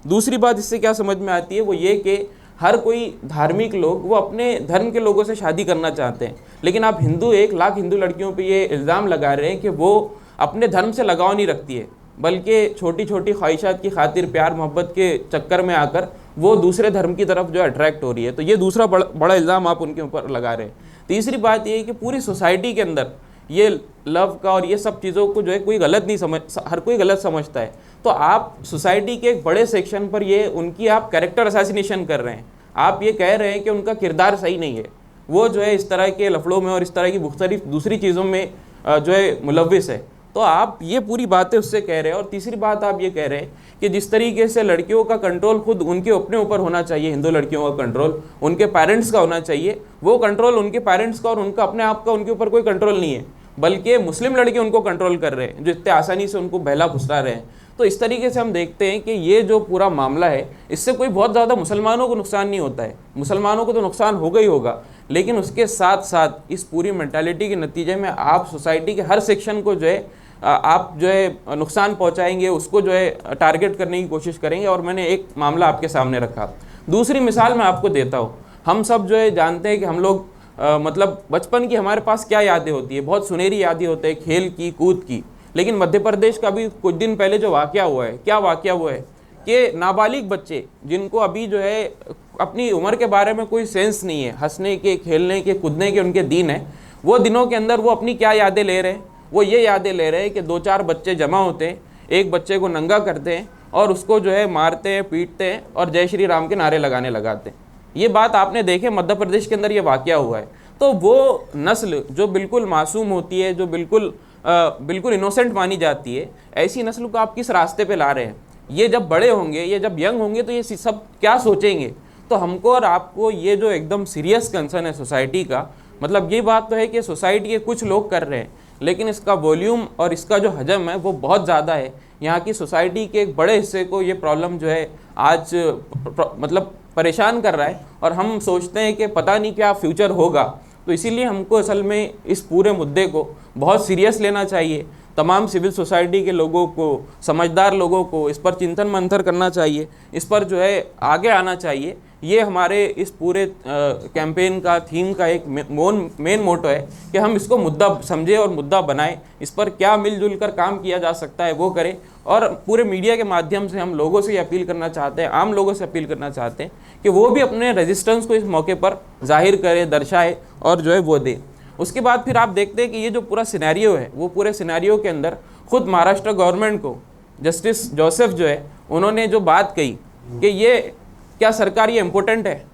दूसरी बात इससे क्या समझ में आती है, वो ये कि हर कोई धार्मिक लोग वो अपने धर्म के लोगों से शादी करना चाहते हैं, लेकिन आप 1 लाख हिंदू लड़कियों पे ये इल्ज़ाम लगा रहे हैं कि वो अपने धर्म से लगाव नहीं रखती है, बल्कि छोटी छोटी ख्वाहिशात की खातिर, प्यार मोहब्बत के चक्कर में आकर वो दूसरे धर्म की तरफ जो अट्रैक्ट हो रही है। तो ये दूसरा बड़ा इल्ज़ाम आप उनके ऊपर लगा रहे हैं। तीसरी बात ये है कि पूरी सोसाइटी के अंदर ये लव का और ये सब चीज़ों को जो है कोई गलत नहीं समझ, हर कोई गलत समझता है। तो आप सोसाइटी के एक बड़े सेक्शन पर ये उनकी आप कैरेक्टर असैसिनेशन कर रहे हैं। आप ये कह रहे हैं कि उनका किरदार सही नहीं है, वो जो है इस तरह के लफड़ों में और इस तरह की मुख्तलिफ दूसरी चीज़ों में जो है मुलव्विस है। तो आप ये पूरी बातें उससे कह रहे हैं। और तीसरी बात आप ये कह रहे हैं कि जिस तरीके से लड़कियों का कंट्रोल खुद उनके अपने ऊपर होना चाहिए, हिंदू लड़कियों का कंट्रोल उनके पेरेंट्स का होना चाहिए, वो कंट्रोल उनके पेरेंट्स का और उनका अपने आप का उनके ऊपर कोई कंट्रोल नहीं है, बल्कि मुस्लिम लड़के उनको कंट्रोल कर रहे हैं जो इतने आसानी से उनको बहला फुसला रहे हैं। तो इस तरीके से हम देखते हैं कि ये जो पूरा मामला है, इससे कोई बहुत ज़्यादा मुसलमानों को नुकसान नहीं होता है। मुसलमानों को तो नुकसान होगा ही होगा, लेकिन उसके साथ साथ इस पूरी मेंटालिटी के नतीजे में आप सोसाइटी के हर सेक्शन को जो है आप जो है नुकसान पहुंचाएंगे, उसको जो है टारगेट करने की कोशिश करेंगे। और मैंने एक मामला आपके सामने रखा। दूसरी मिसाल मैं आपको देता हूँ। हम सब जो है जानते हैं कि हम लोग मतलब बचपन की हमारे पास क्या यादें होती है, बहुत सुनहरी यादें होती है खेल की, कूद की। लेकिन मध्य प्रदेश का भी कुछ दिन पहले जो वाक़या हुआ है, क्या वाक़या हुआ है कि नाबालिग बच्चे जिनको अभी जो है अपनी उम्र के बारे में कोई सेंस नहीं है, हंसने के, खेलने के, कूदने के उनके दिन है, वो दिनों के अंदर वो अपनी क्या यादें ले रहे हैं? वो ये यादें ले रहे हैं कि 2-4 बच्चे जमा होते हैं, एक बच्चे को नंगा करते हैं और उसको जो है मारते हैं, पीटते हैं और जय श्री राम के नारे लगाने लगाते हैं। ये बात आपने देखे, मध्य प्रदेश के अंदर ये वाक़या हुआ है। तो वो नस्ल जो बिल्कुल मासूम होती है, जो बिल्कुल इनोसेंट मानी जाती है, ऐसी नस्ल को आप किस रास्ते पे ला रहे हैं? ये जब बड़े होंगे, ये जब यंग होंगे तो ये सब क्या सोचेंगे? तो हमको और आपको ये जो एकदम सीरियस कंसर्न है सोसाइटी का, मतलब ये बात तो है कि सोसाइटी के कुछ लोग कर रहे हैं, लेकिन इसका वॉल्यूम और इसका जो हजम है वो बहुत ज़्यादा है। यहाँ की सोसाइटी के एक बड़े हिस्से को ये प्रॉब्लम जो है आज मतलब परेशान कर रहा है और हम सोचते हैं कि पता नहीं क्या फ्यूचर होगा। तो इसीलिए हमको असल में इस पूरे मुद्दे को बहुत सीरियस लेना चाहिए। तमाम सिविल सोसाइटी के लोगों को, समझदार लोगों को इस पर चिंतन मंथन करना चाहिए, इस पर जो है आगे आना चाहिए। ये हमारे इस पूरे कैंपेन का थीम का एक मेन मोटो है कि हम इसको मुद्दा समझें और मुद्दा बनाएं। इस पर क्या मिलजुल कर काम किया जा सकता है वो करें। और पूरे मीडिया के माध्यम से हम लोगों से अपील करना चाहते हैं, आम लोगों से अपील करना चाहते हैं कि वो भी अपने रेजिस्टेंस को इस मौके पर जाहिर करें, दर्शाए और जो है वो दें। उसके बाद फिर आप देखते हैं कि ये जो पूरा सिनेरियो है, वो पूरे सिनेरियो के अंदर खुद महाराष्ट्र गवर्नमेंट को जस्टिस जोसेफ जो है उन्होंने जो बात कही कि ये क्या सरकार ये इम्पोर्टेंट है,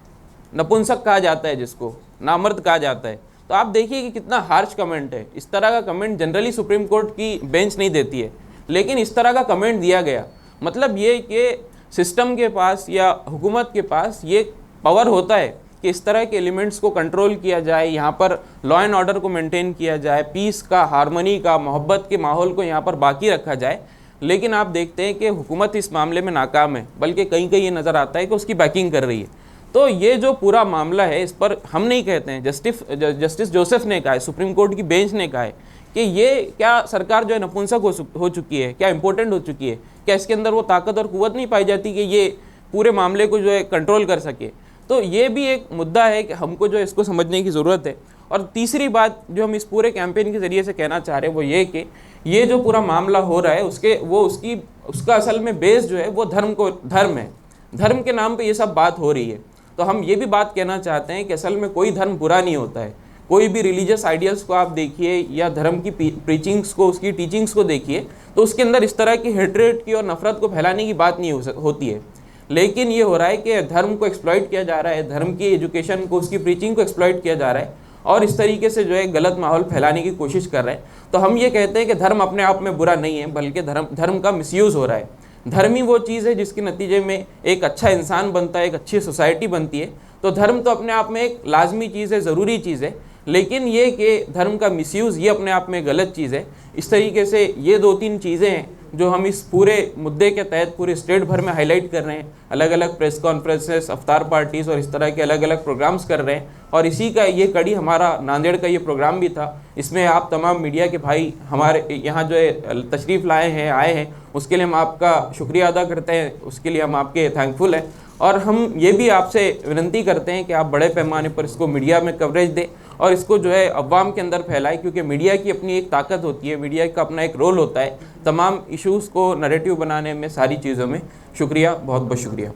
नपुंसक कहा जाता है जिसको, नामर्द कहा जाता है। तो आप देखिए कि कितना हार्श कमेंट है। इस तरह का कमेंट जनरली सुप्रीम कोर्ट की बेंच नहीं देती है, लेकिन इस तरह का कमेंट दिया गया। मतलब ये कि सिस्टम के पास या हुकूमत के पास ये पावर होता है कि इस तरह के एलिमेंट्स को कंट्रोल किया जाए, यहाँ पर लॉ एंड ऑर्डर को मेंटेन किया जाए, पीस का, हारमोनी का, मोहब्बत के माहौल को यहाँ पर बाकी रखा जाए। लेकिन आप देखते हैं कि हुकूमत इस मामले में नाकाम है, बल्कि कहीं कहीं ये नज़र आता है कि उसकी बैकिंग कर रही है। तो ये जो पूरा मामला है, इस पर हम नहीं कहते हैं, जस्टिस जोसेफ ने कहा है, सुप्रीम कोर्ट की बेंच ने कहा है कि ये क्या सरकार जो है नपुंसक हो चुकी है, क्या इंपॉर्टेंट हो चुकी है, क्या इसके अंदर वो ताकत और कुव्वत नहीं पाई जाती कि ये पूरे मामले को जो है कंट्रोल कर सके। तो ये भी एक मुद्दा है कि हमको जो इसको समझने की ज़रूरत है। और तीसरी बात जो हम इस पूरे कैंपेन के ज़रिए से कहना चाह रहे हैं वो ये कि ये जो पूरा मामला हो रहा है उसका असल में बेस जो है वो धर्म है। धर्म के नाम पे ये सब बात हो रही है। तो हम ये भी बात कहना चाहते हैं कि असल में कोई धर्म बुरा नहीं होता है। कोई भी रिलीजियस आइडियल्स को आप देखिए या धर्म की प्रीचिंग्स को, उसकी टीचिंग्स को देखिए, तो उसके अंदर इस तरह की हेट्रेट की और नफरत को फैलाने की बात नहीं होती है। लेकिन ये हो रहा है कि धर्म को एक्सप्लॉइट किया जा रहा है, धर्म की एजुकेशन को, उसकी प्रीचिंग को एक्सप्लॉइट किया जा रहा है और इस तरीके से जो है गलत माहौल फैलाने की कोशिश कर रहे हैं। तो हम ये कहते हैं कि धर्म अपने आप में बुरा नहीं है, बल्कि धर्म का मिसयूज़ हो रहा है। धर्म ही वो चीज़ है जिसके नतीजे में एक अच्छा इंसान बनता है, एक अच्छी सोसाइटी बनती है। तो धर्म तो अपने आप में एक लाजमी चीज़ है, ज़रूरी चीज़ है, लेकिन ये कि धर्म का मिसयूज़ ये अपने आप में गलत चीज़ है। इस तरीके से ये 2-3 चीज़ें हैं जो हम इस पूरे मुद्दे के तहत पूरे स्टेट भर में हाईलाइट कर रहे हैं। अलग अलग प्रेस कॉन्फ्रेंसेस, अफ्तार पार्टीज़ और इस तरह के अलग अलग प्रोग्राम्स कर रहे हैं। और इसी का ये कड़ी हमारा नांदेड़ का ये प्रोग्राम भी था। इसमें आप तमाम मीडिया के भाई हमारे यहाँ जो है तशरीफ़ लाए हैं, आए हैं, उसके लिए हम आपका शुक्रिया अदा करते हैं, उसके लिए हम आपके थैंकफुल हैं। और हम ये भी आपसे विनती करते हैं कि आप बड़े पैमाने पर इसको मीडिया में कवरेज दें और इसको जो है अवाम के अंदर फैलाएं, क्योंकि मीडिया की अपनी एक ताकत होती है, मीडिया का अपना एक रोल होता है तमाम इश्यूज़ को नैरेटिव बनाने में, सारी चीज़ों में। शुक्रिया, बहुत बहुत शुक्रिया।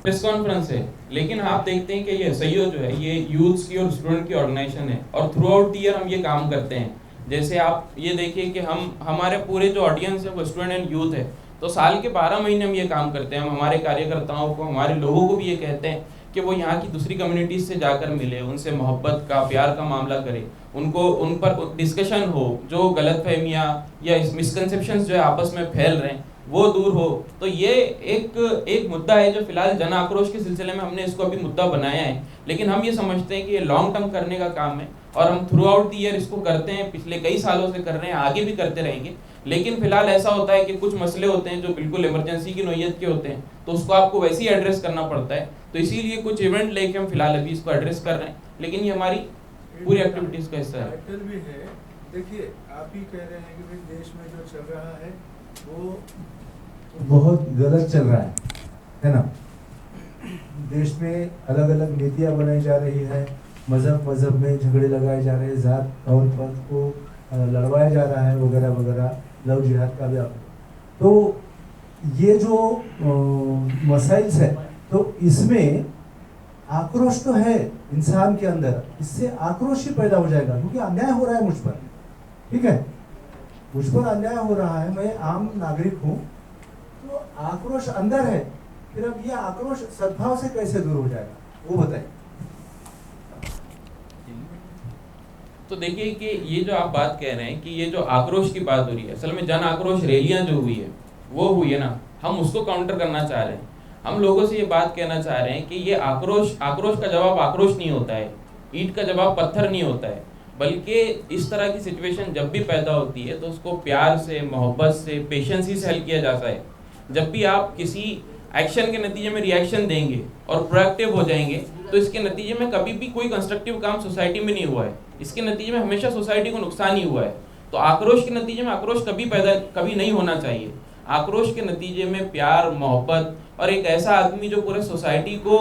प्रेस कॉन्फ्रेंस है, लेकिन आप देखते हैं कि ये SIO जो है ये यूथ्स की और स्टूडेंट की ऑर्गेनाइजेशन है और थ्रू आउट द ईयर हम ये काम करते हैं। जैसे आप ये देखिए कि हमारे पूरे जो ऑडियंस है वो स्टूडेंट एंड यूथ है, तो साल के 12 महीने हम ये काम करते हैं। हम हमारे कार्यकर्ताओं को, हमारे लोगों को भी ये कहते हैं कि वो यहाँ की दूसरी कम्युनिटीज़ से जाकर मिले, उनसे मोहब्बत का, प्यार का मामला करें, उन पर डिस्कशन हो, जो गलतफहमियाँ या मिसकंसेप्शंस जो है आपस में फैल रहे हैं वो दूर हो। तो ये एक मुद्दा है जो फिलहाल जन आक्रोश के सिलसिले में हमने इसको अभी मुद्दा बनाया है, लेकिन हम ये समझते हैं कि ये लॉन्ग टर्म करने का काम है और हम थ्रू आउट द ईयर इसको करते हैं, पिछले कई सालों से कर रहे हैं, आगे भी करते रहेंगे। लेकिन फिलहाल ऐसा होता है कि कुछ मसले होते हैं जो बिल्कुल इमरजेंसी की नोयत के होते हैं, तो उसको आपको वैसे ही एड्रेस करना पड़ता है। तो इसीलिए कुछ इवेंट लेके हम फिलहाल अभी इसको एड्रेस कर रहे हैं, लेकिन ये हमारी पूरी एक्टिविटीज़ का हिस्सा है। टाइटल भी है। देखिए, आप ही कह रहे हैं कि भाई देश में जो चल रहा है वो बहुत गलत चल रहा है ना। देश में अलग अलग नीतियाँ बनाई जा रही है, मजहब में झगड़े लगाए जा रहे हैं, जात और पंथ को लड़वाया जा रहा है वगैरह वगैरह, लव जिहाद का भी आप। तो ये जो मसाइल्स है, तो इसमें आक्रोश तो है इंसान के अंदर, इससे आक्रोश ही पैदा हो जाएगा, क्योंकि अन्याय हो रहा है मुझ पर, ठीक है, मुझ पर अन्याय हो रहा है, मैं आम नागरिक हूँ, तो आक्रोश अंदर है। फिर अब ये आक्रोश सद्भाव से कैसे दूर हो जाएगा, वो बताइए। तो देखिए कि ये जो आप बात कह रहे हैं कि ये जो आक्रोश की बात हो रही है, असल में जन आक्रोश रैलियां जो हुई है वो हुई है ना, हम उसको काउंटर करना चाह रहे हैं। हम लोगों से ये बात कहना चाह रहे हैं कि ये आक्रोश का जवाब आक्रोश नहीं होता है, ईंट का जवाब पत्थर नहीं होता है, बल्कि इस तरह की सिचुएशन जब भी पैदा होती है तो उसको प्यार से, मोहब्बत से, पेशेंस से हल किया जाता है। जब भी आप किसी एक्शन के नतीजे में रिएक्शन देंगे और प्रोएक्टिव हो जाएंगे, तो इसके नतीजे में कभी भी कोई कंस्ट्रक्टिव काम सोसाइटी में नहीं हुआ है, इसके नतीजे में हमेशा सोसाइटी को नुकसान ही हुआ है। तो आक्रोश के नतीजे में आक्रोश कभी नहीं होना चाहिए। आक्रोश के नतीजे में प्यार, मोहब्बत और एक ऐसा आदमी जो पूरे सोसाइटी को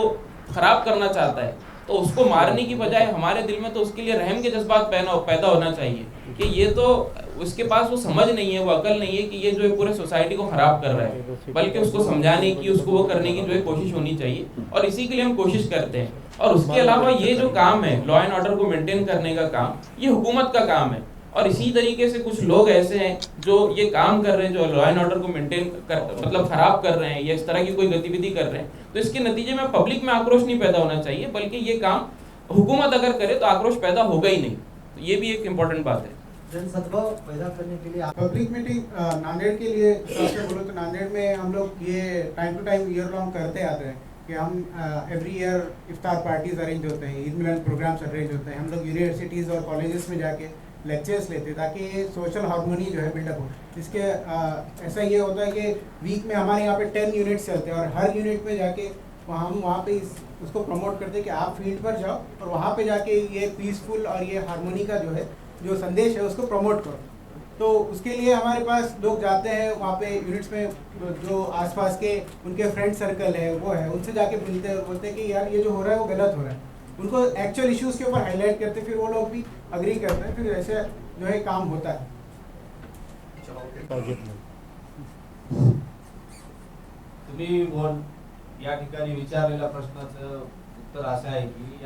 खराब करना चाहता है, तो उसको मारने की बजाय हमारे दिल में तो उसके लिए रहम के जज्बात पैदा होना चाहिए कि ये तो उसके पास वो समझ नहीं है, वो अकल नहीं है कि ये जो है पूरे सोसाइटी को खराब कर रहा है, बल्कि उसको समझाने की, उसको वो करने की जो है कोशिश होनी चाहिए, और इसी के लिए हम कोशिश करते हैं। और उसके अलावा ये जो काम है लॉ एंड ऑर्डर को मेंटेन करने का काम, ये हुकूमत का काम है। और इसी तरीके से कुछ लोग ऐसे हैं जो ये काम कर रहे हैं, जो लॉ एंड ऑर्डर को मेंटेन मतलब खराब कर रहे हैं या इस तरह की कोई गतिविधि कर रहे हैं, तो इसके नतीजे में पब्लिक में आक्रोश नहीं पैदा होना चाहिए, बल्कि ये काम हुकूमत अगर करे तो आक्रोश पैदा होगा ही नहीं। तो ये भी एक इम्पोर्टेंट बात है। जन सद्भाव पैदा करने के लिए पब्लिक मीटिंग नांदेड़ के लिए सबसे बोलो तो नांदेड़ में हम लोग ये time to time year long करते आते हैं कि हम एवरी ईयर इफ्तार पार्टीज अरेंज होते हैं, ईद मिलन प्रोग्राम्स अरेंज होते हैं, हम लोग यूनिवर्सिटीज़ और कॉलेजेस में जाके लेक्चर्स लेते हैं ताकि ये सोशल हार्मोनी जो है बिल्डअप हो। इसके ऐसा ये होता है कि वीक में हमारे यहाँ पे 10 यूनिट्स चलते हैं और हर यूनिट में जाके हम वहाँ पे उसको प्रमोट करते हैं कि आप फील्ड पर जाओ और वहाँ पे जाके ये पीसफुल और ये हार्मोनी का जो संदेश है उसको प्रमोट करो। तो उसके लिए हमारे पास लोग जाते हैं वहाँ पे यूनिट्स में, जो आसपास के उनके फ्रेंड सर्कल है वो है, उनसे जाके मिलते हैं और बोलते हैं कि यार ये जो हो रहा है वो गलत हो रहा है, उनको एक्चुअल इश्यूज़ के ऊपर हाईलाइट करते हैं, फिर वो लोग भी अग्री करते हैं, फिर ऐसे जो है काम होता है। तुम्ही या ठिकाणी विचारलेल्या प्रश्नाचं उत्तर असं आहे की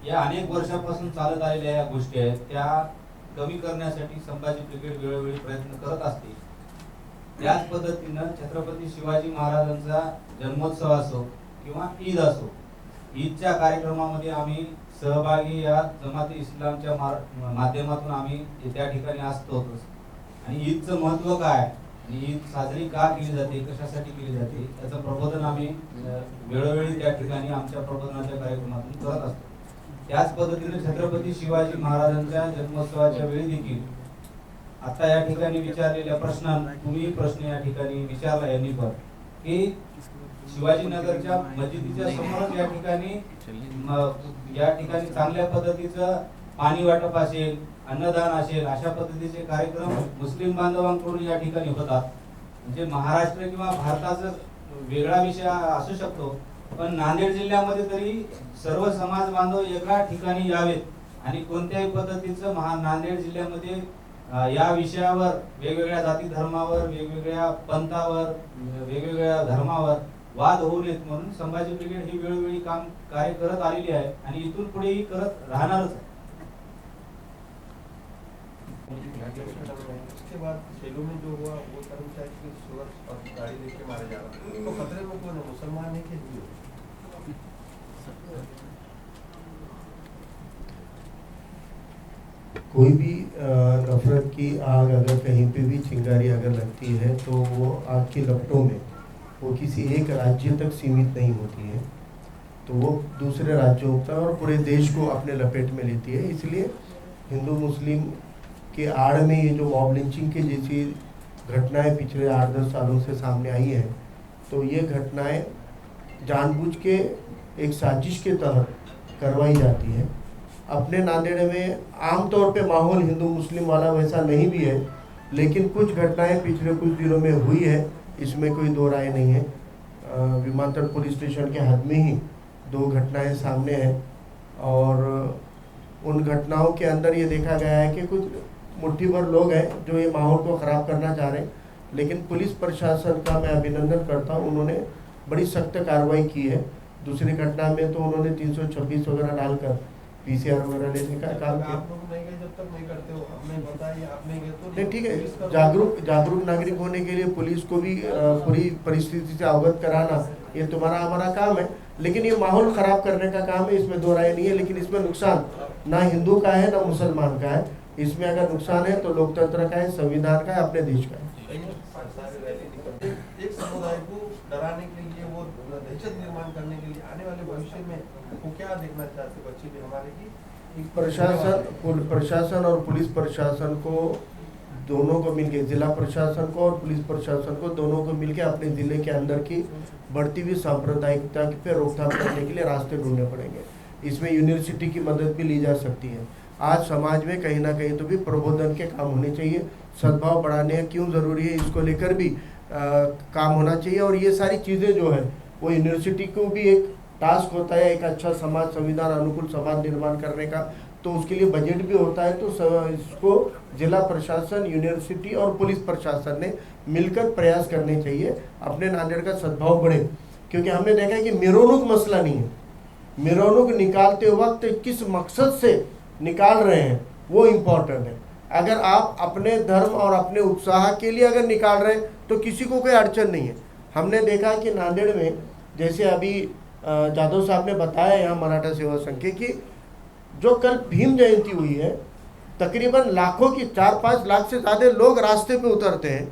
या अनेक वर्षापासून चालत आलेल्या या गोष्टी आहेत त्या कमी करण्यासाठी संभाजी ब्रिगेड वेळोवेळी प्रयत्न करत असते। त्याच पद्धतीनं छत्रपती शिवाजी महाराजांचा जन्मोत्सव असो किंवा ईद असो, ईदच्या कार्यक्रमामध्ये आम्ही सहभागी या जमाते इस्लामच्या माध्यमातून आम्ही त्या ठिकाणी असतोच। आणि ईदचं महत्त्व काय आणि ईद साजरी का केली जाते, कशासाठी केली जाते, याचं प्रबोधन आम्ही वेळोवेळी त्या ठिकाणी आमच्या प्रबोधनाच्या कार्यक्रमातून करत असतो। त्याच पद्धतीने छत्रपती शिवाजी महाराजांच्या जन्मोत्सवाच्या वेळी देखील आता या ठिकाणी विचारलेल्या तुम्ही प्रश्न या ठिकाणी विचारला यांनी पण की शिवाजीनगरच्या मस्जिदीच्या समोरच या ठिकाणी चांगल्या पद्धतीचं पाणी वाटप असेल, अन्नदान असेल, अशा पद्धतीचे कार्यक्रम मुस्लिम बांधवांकडून या ठिकाणी होतात। म्हणजे महाराष्ट्र किंवा भारताचा वेगळा विषय असू शकतो, पण नांदेड जिल्ह्यामध्ये तरी सर्व समाज बांधव एका ठिकाणी यावेत आणि कोणत्याही पद्धतीचं नांदेड जिल्ह्यामध्ये या विषयावर वेगवेगळ्या जाती धर्मावर, वेगवेगळ्या पंथावर, वेगवेगळ्या धर्मावर वाद होऊ नयेत म्हणून संभाजी ब्रिगेड ही वेळोवेळी कार्य करत आलेली आहे आणि इथून पुढेही करत राहणारच आहे। उसके बाद सेलू में जो हुआ वो कर्मचारी की सूरत और गाड़ी लेके मारे जा रहा है, तो खतरे में कौन है, मुसलमान है कि हिंदू? कोई भी नफरत की आग अगर कहीं पे भी चिंगारी अगर लगती है तो वो आग की लपटों में वो किसी एक राज्य तक सीमित नहीं होती है, तो वो दूसरे राज्यों का और पूरे देश को अपने लपेट में लेती है। इसलिए हिंदू मुस्लिम के आड़ में ये जो मॉब लिंचिंग के जैसी घटनाएं पिछले 8-10 सालों से सामने आई हैं, तो ये घटनाएं जानबूझ के एक साजिश के तहत करवाई जाती है। अपने नांदेड़ में आमतौर पे माहौल हिंदू मुस्लिम वाला वैसा नहीं भी है, लेकिन कुछ घटनाएं पिछले कुछ दिनों में हुई है, इसमें कोई दो राय नहीं है। विमानतल पुलिस स्टेशन के हद में ही 2 घटनाएं सामने हैं और उन घटनाओं के अंदर ये देखा गया है कि कुछ मुट्ठी भर लोग हैं जो ये माहौल को ख़राब करना चाह रहे हैं, लेकिन पुलिस प्रशासन का मैं अभिनंदन करता हूँ, उन्होंने बड़ी सख्त कार्रवाई की है। दूसरी घटना में तो उन्होंने 326 वगैरह डालकर PCR वगैरह लेने का काम किया। आप लोग नहीं गए जब तक नहीं करते हो, हमने बताया आप नहीं गए तो नहीं, ठीक है, जागरूक नागरिक होने के लिए पुलिस को भी पूरी परिस्थिति से अवगत कराना ये तुम्हारा हमारा काम है, लेकिन ये माहौल ख़राब करने का काम है, इसमें दो राय नहीं है। लेकिन इसमें नुकसान ना हिंदू का है ना मुसलमान का है, इसमें अगर नुकसान है तो लोकतंत्र का है, संविधान का है, अपने देश का है। एक समुदाय को डराने के लिए, वो दहशत निर्माण करने के लिए आने वाले भविष्य में वो क्या देखना चाहते बच्चे भी हमारे की? प्रशासन और पुलिस प्रशासन को दोनों को मिलके, जिला प्रशासन को और पुलिस प्रशासन को दोनों को मिलके अपने ज़िले के अंदर की बढ़ती हुई सांप्रदायिकता पे रोकथाम करने के लिए रास्ते ढूंढने पड़ेंगे। इसमें यूनिवर्सिटी की मदद भी ली जा सकती है। आज समाज में कहीं ना कहीं तो भी प्रबोधन के काम होने चाहिए, सद्भाव बढ़ाने क्यों ज़रूरी है इसको लेकर भी काम होना चाहिए। और ये सारी चीज़ें जो है वो यूनिवर्सिटी को भी एक टास्क होता है, एक अच्छा समाज, संविधान अनुकूल समाज निर्माण करने का, तो उसके लिए बजट भी होता है। तो इसको जिला प्रशासन, यूनिवर्सिटी और पुलिस प्रशासन ने मिलकर प्रयास करने चाहिए, अपने नांदेड़ का सद्भाव बढ़े। क्योंकि हमने देखा है कि मिरोनुक मसला नहीं है, मिरोनुक निकालते वक्त किस मकसद से निकाल रहे हैं वो इम्पोर्टेंट है। अगर आप अपने धर्म और अपने उत्साह के लिए अगर निकाल रहे हैं तो किसी को कोई अड़चन नहीं है। हमने देखा कि नांदेड़ में जैसे अभी जादव साहब ने बताया यहाँ मराठा सेवा संघ के कि जो कल भीम जयंती हुई है, तकरीबन लाखों की 4-5 लाख से ज़्यादा लोग रास्ते पे उतरते हैं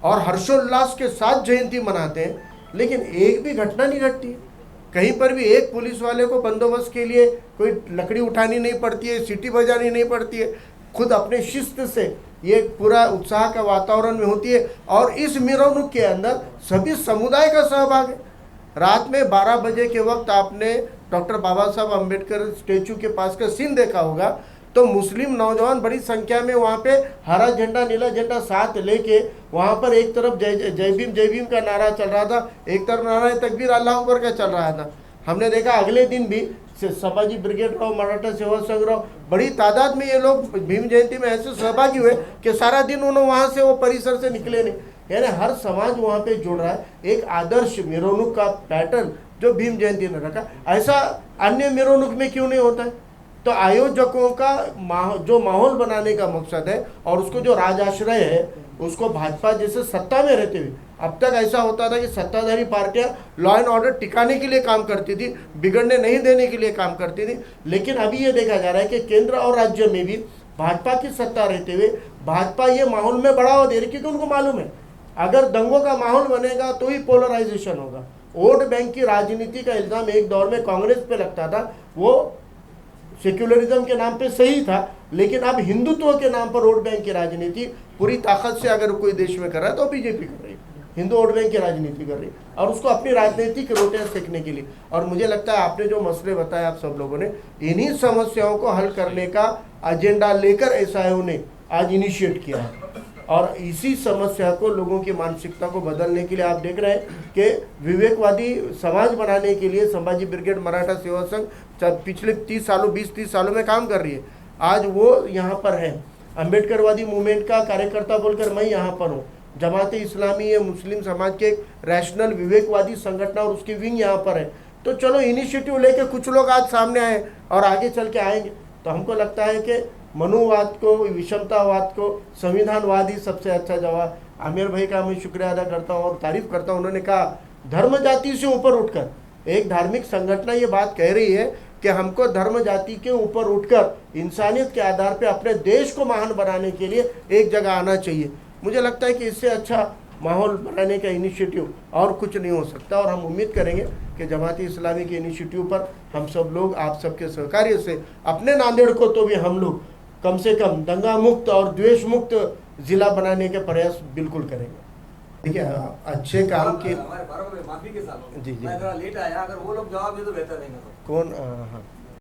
और हर्षोल्लास के साथ जयंती मनाते हैं, लेकिन एक भी घटना नहीं घटती है। कहीं पर भी एक पुलिस वाले को बंदोबस्त के लिए कोई लकड़ी उठानी नहीं पड़ती है, सीटी बजानी नहीं पड़ती है, खुद अपने शिस्त से ये पूरा उत्साह का वातावरण में होती है। और इस मिरौनुक के अंदर सभी समुदाय का सहभाग है। रात में 12 बजे के वक्त आपने डॉक्टर बाबा साहब अम्बेडकर स्टेचू के पास का सीन देखा होगा, तो मुस्लिम नौजवान बड़ी संख्या में वहाँ पे हरा झंडा नीला झंडा साथ लेके वहाँ पर एक तरफ जय भीम का नारा चल रहा था, एक तरफ नारा तकबीर अल्लाह अकबर का चल रहा था। हमने देखा अगले दिन भी संभाजी ब्रिगेड राव, मराठा सेवा संघ राव, बड़ी तादाद में ये लोग भीम जयंती में ऐसे सहभागी हुए कि सारा दिन उन्होंने वहाँ से वो परिसर से निकले नहीं। यानी हर समाज वहाँ पे जुड़ रहा है, एक आदर्श मिरोनुक का पैटर्न जो भीम जयंती ने रखा, ऐसा अन्य मिरोनुक में क्यों नहीं होता है? तो आयोजकों का जो माहौल बनाने का मकसद है और उसको जो राजाश्रय है उसको भाजपा जैसे सत्ता में रहते हुए, अब तक ऐसा होता था कि सत्ताधारी पार्टियां लॉ एंड ऑर्डर टिकाने के लिए काम करती थी, बिगड़ने नहीं देने के लिए काम करती थी। लेकिन अभी ये देखा जा रहा है कि केंद्र और राज्य में भी भाजपा की सत्ता रहते हुए भाजपा ये माहौल में बढ़ावा दे रही, क्योंकि उनको मालूम है अगर दंगों का माहौल बनेगा तो ही पोलराइजेशन होगा। वोट बैंक की राजनीति का इल्ज़ाम एक दौर में कांग्रेस पे लगता था, वो सेक्युलरिज्म के नाम पे सही था, लेकिन अब हिंदुत्व के नाम पर वोट बैंक की राजनीति पूरी ताकत से अगर कोई देश में कर रहा है तो बीजेपी कर रही है, हिंदू वोट बैंक की राजनीति कर रही है, और उसको अपनी राजनीतिक रोटियां सेकने के लिए। और मुझे लगता है आपने जो मसले बताए आप सब लोगों ने, इन्हीं समस्याओं को हल करने का एजेंडा लेकर एसआईओ ने आज इनिशिएट किया है। और इसी समस्या को, लोगों की मानसिकता को बदलने के लिए आप देख रहे हैं कि विवेकवादी समाज बनाने के लिए संभाजी ब्रिगेड मराठा सेवा संघ पिछले 20-30 सालों में काम कर रही है। आज वो यहाँ पर है। अम्बेडकरवादी मूवमेंट का कार्यकर्ता बोलकर मैं यहाँ पर हूँ। जमाते इस्लामी ये मुस्लिम समाज के एक रैशनल विवेकवादी संगठन और उसकी विंग यहाँ पर है। तो चलो इनिशिएटिव लेके कुछ लोग आज सामने आए और आगे चल के आएंगे, तो हमको लगता है कि मनुवाद को, विषमतावाद को संविधानवाद ही सबसे अच्छा जवाब। आमिर भाई का मैं शुक्रिया अदा करता हूँ और तारीफ करता हूँ। उन्होंने कहा धर्म जाति से ऊपर उठकर, एक धार्मिक संगठन ये बात कह रही है कि हमको धर्म जाति के ऊपर उठकर इंसानियत के आधार पे अपने देश को महान बनाने के लिए एक जगह आना चाहिए। मुझे लगता है कि इससे अच्छा माहौल बनाने का इनिशिएटिव और कुछ नहीं हो सकता। और हम उम्मीद करेंगे कि जमात इस्लामी के इनिशिएटिव पर हम सब लोग आप सबके सहकार्य से अपने नांदेड़ को तो भी हम लोग कम से कम दंगा मुक्त और द्वेष मुक्त जिला बनाने के प्रयास बिल्कुल करेंगे। देखिए अच्छे काम के हमारे माफी के साथ जी जी मैं थोड़ा लेट आया, अगर वो लोग जवाब दे तो बेहतर रहेगा। कौन हाँ